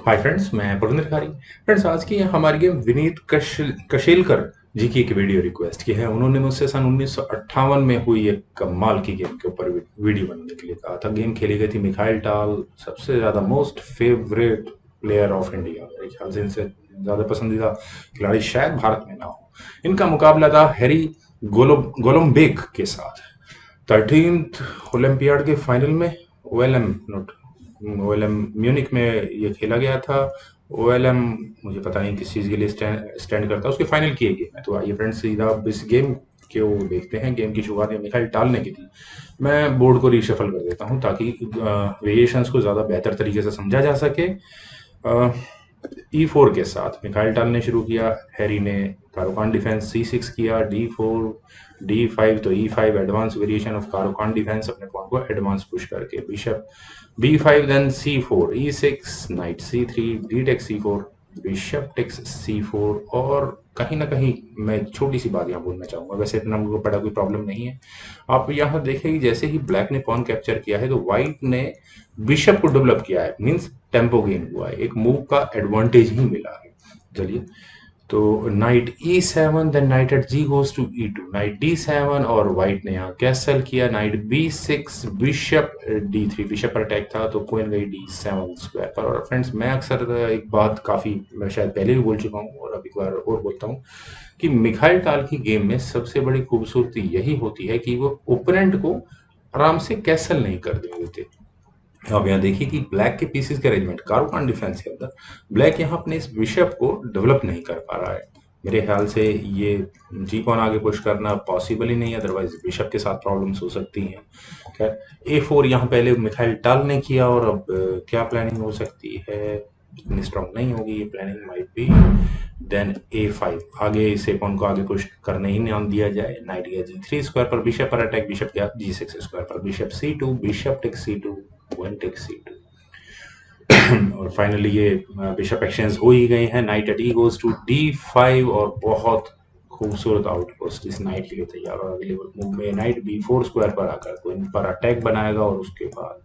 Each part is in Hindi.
हाय फ्रेंड्स, मैं प्रवीण धिकारी। फ्रेंड्स, आज की हमारी गेम विनीत कशेलकर जी की एक वीडियो रिक्वेस्ट की है। उन्होंने मुझसे सन 1958 में हुई एक कमाल की गेम के ऊपर वीडियो बनाने के लिए कहा था। गेम खेली गई थी मिखाइल टाल, सबसे ज़्यादा most favourite player of India. मेरे ख्याल से इनसे ज़्यादा पसंदीदा खिलाड़ी शायद भारत में ना हो। इनका मुकाबला था हैरी गोलम्बेक के साथ। 13th ओलंपियाड के फाइनल में ओएलएम नोट ओएलएम म्यूनिक में ये खेला गया था। ओएलएम मुझे पता नहीं किस चीज़ के लिए स्टैंड करता है, उसके फाइनल की गेम है। तो आइए फ्रेंड्स, सीधा अब इस गेम को देखते हैं। गेम की शुरुआत में मिखाइल टालने की थी। मैं बोर्ड को रीशफल कर देता हूं ताकि वेरिएशंस को ज़्यादा बेहतर तरीके से समझा जा सके। E4 के साथ मिखाइल टाल ने शुरू किया। हैरी ने कारोकान डिफेंस C6 किया। D4 D5, तो E5 advance variation of Caro Kann defence, अपने पॉन को एडवांस पुश करके। Bishop B5, then C4 E6, knight C3, D take C4, bishop takes C4। और कहीं ना कहीं मैं छोटी सी बात यहाँ बोलना चाहूंगा, वैसे इतना मुझे बड़ा कोई प्रॉब्लम नहीं है। आप यहाँ देखें कि जैसे ही ब्लैक ने पॉन कैप्चर किया है तो व्हाइट ने बिशप को डेवलप किया है, मींस टेम्पो गेन हुआ है, एक मूव का एडवांटेज ही मिला है। चलिए, तो knight E7, then knight at G goes to E2, knight D7, और व्हाइट ने यहाँ कैसल किया। Knight B6, bishop D3, bishop पर अटैक था तो क्वीन गई D7 स्क्वायर पर। और फ्रेंड्स, मैं अक्सर एक बात काफी, मैं शायद पहले भी बोल चुका हूँ और अब एक बार और बोलता हूँ कि मिखाइल टाल की गेम में सबसे बड़ी खूबसूरती यही होती है कि वो ओपोनेंट को आराम से कैसल नहीं कर देते। अब यहाँ देखिए कि ब्लैक के पीसेस के अरेंजमेंट, कारोकान डिफेंस के अंदर ब्लैक यहाँ अपने इस बिशप को डेवलप नहीं कर पा रहा है। मेरे ख्याल से ये जी पॉन आगे पुश करना पॉसिबल ही नहीं है, अदरवाइज बिशप के साथ प्रॉब्लम्स हो सकती हैं। खैर, A4 यहाँ पहले मिखाइल टाल ने किया, और अब क्या प्लानिंग हो सकती है, इतनी स्ट्रांग नहीं होगी ये planning, might be. Then A5, आगे इस पॉन को आगे पुश करने ही नहीं दिया जाए। नाइट गया G3 स्क्वायर पर, बिशप पर अटैक, बिशप गया G6 स्क्वायर पर, bishop C2, bishop take C2, one take C2। और फाइनली ये बिशप एक्सचेंज हो ही गए हैं। Knight at E goes to D5, और बहुत खूबसूरत आउटपोस्ट इस नाइट के लिए तैयार। और अगले मूव में नाइट B4 स्क्वायर पर आकर तो इन पर अटैक बनाएगा, और उसके बाद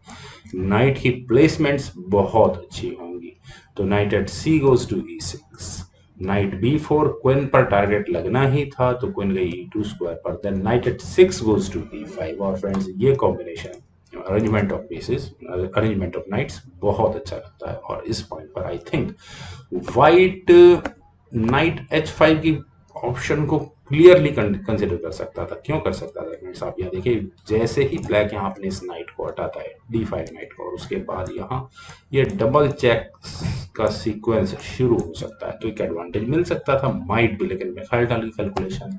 नाइट की प्लेसमेंट्स बहुत अच्छी होंगी। तो knight at C goes to E6, knight B4, queen पर टारगेट लगना ही था तो क्वीन गई E2 स्क्वायर पर। Then knight at 6 goes to D5। और फ्रेंड्स, ये combination, arrangement of pieces, arrangement of knights बहुत अच्छा लगता है। और इस पॉइंट पर I think white night H5 की ऑप्शन को क्लियरली कंसिडर कर सकता था। क्यों कर सकता था फ्रेंड्स, आप यहाँ देखिए, जैसे ही ब्लैक यहाँ अपने इस नाइट को हटाता है D5 नाइट को, और उसके बाद यहाँ ये डबल चेक का सीक्वेंस शुरू हो सकता है, तो एक एडवांटेज मिल सकता था, माइट भी। लेकिन मिखाइल टाल की कैलकुलेशन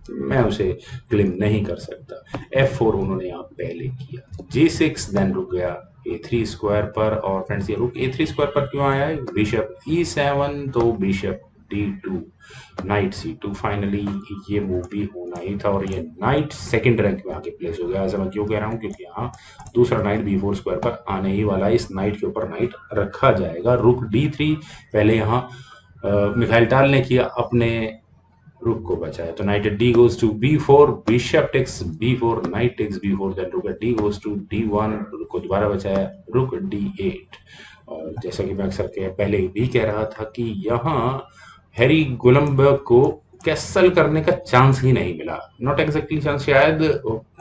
मैं उसे क्लेम नहीं कर सकता। F4 उन्होंने यहाँ पहले किया। G6, देन रुक गया A3 स्क्वायर पर। और फ्रेंड्स, ये रुक A3 स्क्वायर पर क्यों आया है, बिशप E7, तो bishop D2, night C2। Finally ये मूव भी होना ही था, और ये नाइट सेकंड रैंक में आके प्लेस हो गया। ऐसा मैं क्यों कह रहा हूँ, क्योंकि यहाँ दूसरा नाइट B4 स्क्वायर पर आने ही वाला है। इस नाइट के ऊपर नाइट रखा जाएगा। रुक D3 पहले यहाँ मिखाइल टाल ने किया, अपने रुक को बचाया। तो knight D goes to B4, bishop takes B4, knight takes B4, then rook D goes to D1, rook को दोबारा बचाया, रुक D8। और जैसा कि मैं अक्सर पहले भी कह रहा था कि यहाँ हैरी गोलमबर्ग को कैसल करने का चांस ही नहीं मिला। नॉट एग्जैक्टली चांस, शायद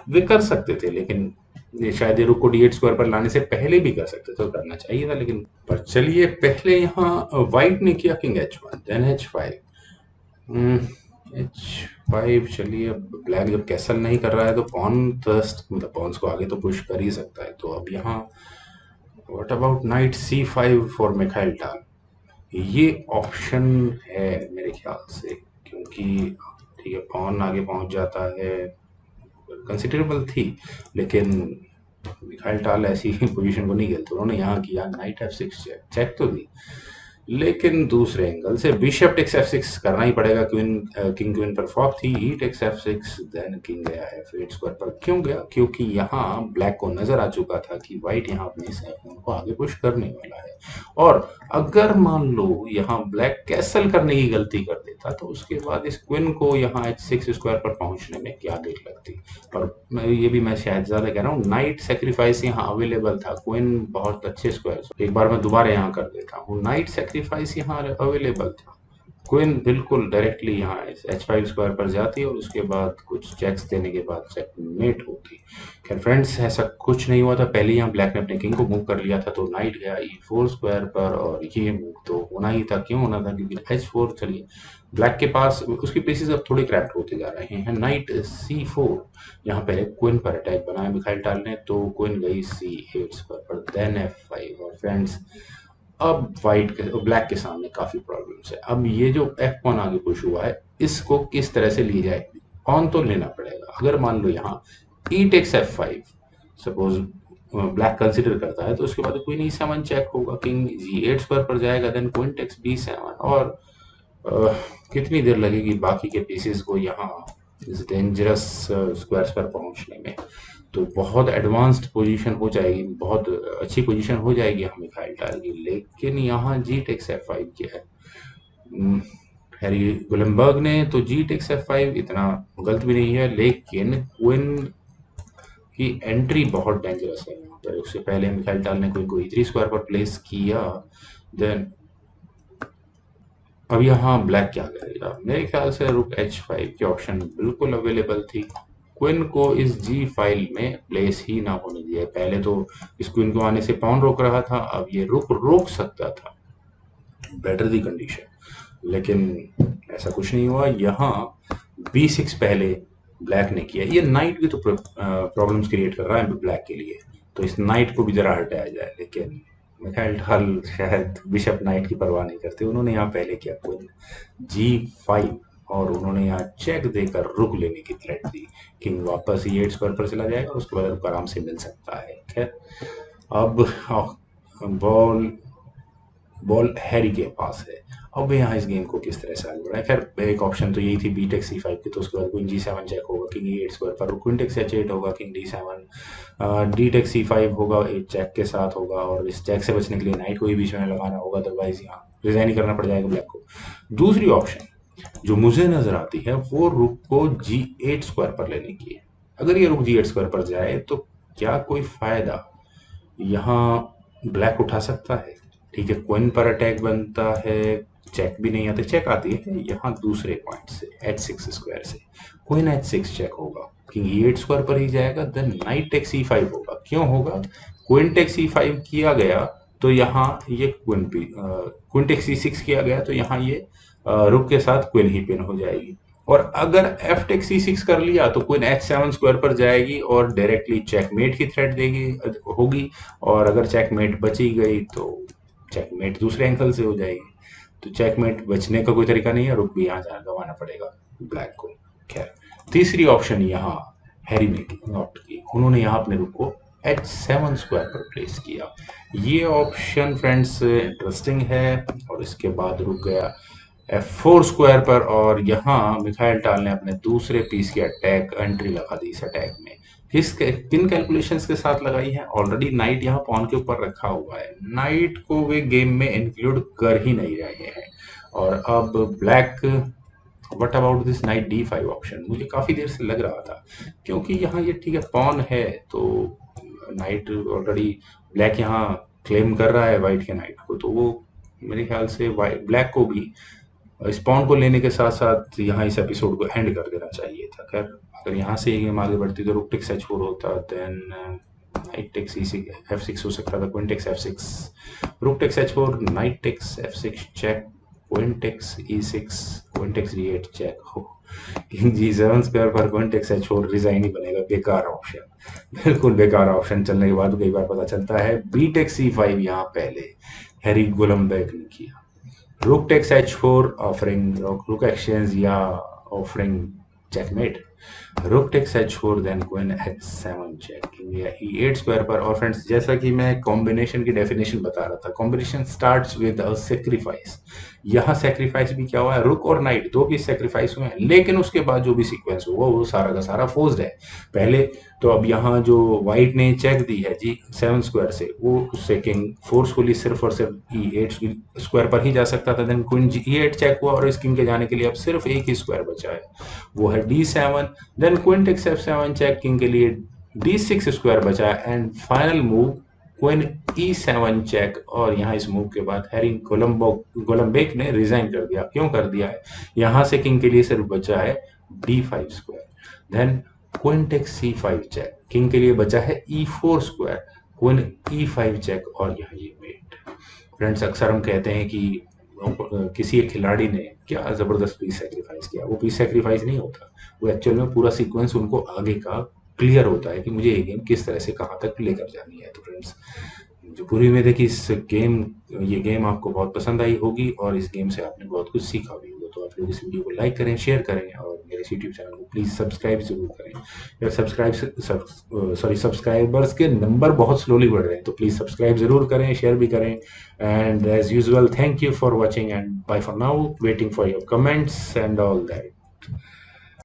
वे कर सकते थे, लेकिन ये शायद ये रुक को D8 स्क्वायर पर लाने से पहले भी कर सकते थे, तो करना चाहिए था। लेकिन पर चलिए, पहले यहाँ व्हाइट ने किया king H1, then H5, H5। चलिए, ब्लैक जब कैसल नहीं कर रहा है तो पॉन थर्स्ट, मतलब पॉन्स को आगे तो पुश कर ही सकता है। तो अब यहाँ what about night C5 for Mikhail टाल, ये ऑप्शन है मेरे ख्याल से, क्योंकि ठीक है, पॉन आगे पहुंच जाता है, कंसिडरेबल थी। लेकिन मिखाइल टाल ऐसी पोजीशन को नहीं खेलते। उन्होंने यहाँ किया नाइट F6 चेक, चेक तो दी, लेकिन दूसरे एंगल से बिशप टेक्स F6 करना ही पड़ेगा। क्वीन किंग क्वीन पर फॉक थी, ई टेक्स F6, देन किंग गया है F8 स्क्वायर पर। क्यों गया, क्योंकि यहाँ ब्लैक को नजर आ चुका था कि व्हाइट यहाँ अपने इस f1 को आगे पुश करने वाला है। और अगर मान लो यहाँ ब्लैक कैसल करने की गलती कर देता तो उसके बाद इस क्वीन को यहाँ h6 स्क्वायर पर पहुंचने में क्या देर लगती। और ये भी मैं शायद ज्यादा कह रहा हूँ, नाइट सेक्रीफाइस यहाँ अवेलेबल था, क्वीन बहुत अच्छे स्क्वायर। एक बार मैं दोबारा यहाँ कर देता हूँ, नाइट सेक्रीफाइस यहाँ अवेलेबल था, क्वीन बिल्कुल डायरेक्टली यहाँ h5 स्क्वायर पर जाती और उसके बाद कुछ चेक्स देने के बाद चेकमेट होती। खैर फ्रेंड्स, ऐसा कुछ नहीं हुआ था, पहले यहाँ ब्लैक ने अपने किंग को मूव कर लिया था, तो नाइट गया e4 स्क्वायर पर और ये मूव तो होना ही था। क्यों होना था? क्योंकि h4 चलिए ब्लैक के पास उसके पीसेस अब थोड़े क्रैप्ड होते जा रहे हैं। नाइट c4, यहाँ पहले क्वीन पर अटैक बनाया मिखाइल टाल ने, तो क्वीन गई c8 स्क्वायर पर, देन f5। और फ्रेंड्स अब ब्लैक के सामने काफी प्रॉब्लम्स है। अब ये जो एफ पॉन आगे पुश हुआ है, इसको किस तरह से ली जाए? ऑन तो लेना पड़ेगा। अगर मान लो यहाँ E takes F5 suppose black consider करता है, तो उसके बाद क्वीन E7 चेक होगा, किंग G8 स्क्वायर पर जाएगा, देन क्वीन टेक्स B7। और कितनी देर लगेगी बाकी के पीसेस को यहाँ इस डेंजरस स्क्वायर्स पर पहुंचने में? तो बहुत एडवांस्ड पोजीशन हो जाएगी, बहुत अच्छी पोजीशन हो जाएगी हम मिखाइल टाल की। लेकिन यहाँ जी टेक्स F5 किया है हैरी गुलेनबर्ग ने, तो जी टेक्स F5 इतना गलत भी नहीं है, लेकिन क्वीन की एंट्री बहुत डेंजरस है यहाँ पर। उससे पहले मिखाइल टाल ने क्वीन को E3 स्क्वायर पर प्लेस किया। देन अब यहाँ ब्लैक क्या करेगा? मेरे ख्याल से रुक h5 की ऑप्शन बिल्कुल अवेलेबल थी, क्वीन को इस जी फाइल में प्लेस ही ना होने दिया। पहले तो इस क्वीन को आने से पॉन रोक रहा था, अब ये रुक रोक सकता था, बेटर दी कंडीशन। लेकिन ऐसा कुछ नहीं हुआ। यहाँ b6 पहले ब्लैक ने किया। ये नाइट भी तो प्रॉब्लम्स क्रिएट कर रहा है ब्लैक के लिए, तो इस नाइट को भी जरा हटाया जाए। लेकिन मिखाइल ढाल शायद बिशप नाइट की परवाह नहीं करते, उन्होंने यहाँ पहले किया क्वीन g5 और उन्होंने यहाँ चेक देकर रुक लेने की थ्रेट दी। किंग वापस E8 स्क्वायर पर चला जाएगा, उसके बाद रुक आराम से मिल सकता है। खैर अब बॉल बॉल हैरी के पास है। अब यहाँ इस गेम को किस तरह से आगे बढ़ाए? खैर एक ऑप्शन तो यही थी बी टेक C5 की, तो उसके बाद क्वीन G7 चेक होगा, किंग E8 स्क्वायर पर क्वीन टेक H8 होगा, king D7 D take C5 होगा, एक चेक के साथ होगा। और इस चेक से बचने के लिए नाइट को ही बीच में लगाना होगा, अदरवाइज यहाँ रिजाइन ही करना पड़ जाएगा ब्लैक को। दूसरी ऑप्शन जो मुझे नजर आती है वो रुक को G8 स्क्वायर पर लेने की है। अगर ये रुक G8 स्क्वायर पर जाए तो क्या कोई फायदा? यहाँ ब्लैक उठा सकता है, ठीक है, क्वीन पर अटैक बनता है, चेक भी नहीं आती, चेक आती है यहाँ दूसरे पॉइंट से h6 स्क्वायर से, क्वीन h6 चेक होगा, किंग E8 स्क्वायर पर ही जाएगा, देन नाइट टेक C5 होगा। क्यों होगा? क्वीन टेक C5 किया गया तो यहाँ ये क्वीन टेक C6 किया गया तो यहाँ ये रुक के साथ क्वीन ही पिन हो जाएगी। और अगर एफ टेक C6 कर लिया तो क्वीन H7 स्क्वायर पर जाएगी और डायरेक्टली चेकमेट की थ्रेट देगी होगी। और अगर चेकमेट बची गई तो चेकमेट दूसरे एंगल से हो जाएगी। तो चेकमेट बचने का कोई तरीका नहीं है, रुक भी यहाँ गंवाना पड़ेगा ब्लैक को। खैर तीसरी ऑप्शन यहाँ हैरी ने ऑप्ट की, उन्होंने यहाँ अपने रुक को H7 स्क्वायर पर प्लेस किया। ये ऑप्शन फ्रेंड्स इंटरेस्टिंग है। और इसके बाद रुक गया F4 स्क्वायर पर और यहाँ मिखाइल टाल ने अपने दूसरे पीस की अटैक एंट्री लगा दी इस अटैक में। किन कैलकुलेशंस के साथ लगाई है? ऑलरेडी नाइट यहाँ पॉन के ऊपर रखा हुआ है, नाइट को वे गेम में इंक्लूड कर ही नहीं रहे हैं। और अब black, what about this night D5 option? मुझे काफी देर से लग रहा था, क्योंकि यहाँ ये ठीक है पॉन है, तो नाइट ऑलरेडी ब्लैक यहाँ क्लेम कर रहा है व्हाइट के नाइट को, तो वो मेरे ख्याल से ब्लैक को भी स्पॉन को लेने के साथ साथ यहाँ इस एपिसोड को एंड कर देना चाहिए था। खैर अगर यहाँ से ये गेम आगे बढ़ती तो रुक टेक्स H4 होता, देन नाइट टेक्स F6 हो सकता था, queen takes F6, rook takes H4, knight takes F6 check, queen takes E6, queen takes D8 check हो, किंग G7 स्क्वायर पर क्वीन टेक्स H4 रिजाइन ही बनेगा। बेकार ऑप्शन, बिल्कुल बेकार ऑप्शन। चलने के बाद कई बार पता चलता है बी टेक्स C5 यहाँ पहले हैरी गुलेनबर्ग ने किया, rook takes H4 offering rook exchange या offering checkmate, rook takes h4 then queen h7 check, king या e8 स्क्वायर पर। और फ्रेंड्स जैसा कि मैं कॉम्बिनेशन की डेफिनेशन बता रहा था, combination starts with a sacrifice. यहाँ सेक्रीफाइस भी क्या हुआ है, रुक और नाइट दो भी सेक्रीफाइस हुए हैं, लेकिन उसके बाद जो भी सीक्वेंस हुआ वो सारा का सारा फोर्स्ड है पहले। तो अब यहाँ जो व्हाइट ने चेक दी है जी 7 स्क्वायर से, वो उससे किंग फोर्सफुली सिर्फ और सिर्फ e8 स्क्वायर पर ही जा सकता था। देन क्वीन e8 चेक हुआ और इस किंग के जाने के लिए अब सिर्फ एक ही स्क्वायर बचा है, वो है d7। Then queen takes f7 check, king के लिए d6 स्क्वायर बचा है। And final move queen e7 check. और यहाँ इस मूव के बाद हैरी गोलम्बेक ने रिजाइन कर दिया। क्यों कर दिया है, यहाँ से किंग के लिए सिर्फ बचा है d5 square. Then queen takes c5 check, king के लिए बचा है e4 square, queen e5 check और यहाँ ये मेट। फ्रेंड्स अक्सर हम कहते हैं कि किसी एक खिलाड़ी ने क्या जबरदस्त पीस सेक्रीफाइस किया, वो पीस सेक्रीफाइस नहीं होता, वो एक्चुअल में पूरा सीक्वेंस उनको आगे का क्लियर होता है कि मुझे ये गेम किस तरह से कहाँ तक लेकर जानी है। तो फ्रेंड्स जो पूरी उम्मीद है कि ये गेम आपको बहुत पसंद आई होगी और इस गेम से आपने बहुत कुछ सीखा भी होगा। तो आप लोग इस वीडियो को लाइक करें, शेयर करें और मेरे यूट्यूब चैनल को प्लीज़ सब्सक्राइब जरूर करें। यार सब्सक्राइबर्स के नंबर बहुत स्लोली बढ़ रहे हैं, तो प्लीज़ सब्सक्राइब जरूर करें, शेयर भी करें। And as usual thank you for watching and bye for now, waiting for your comments and all that.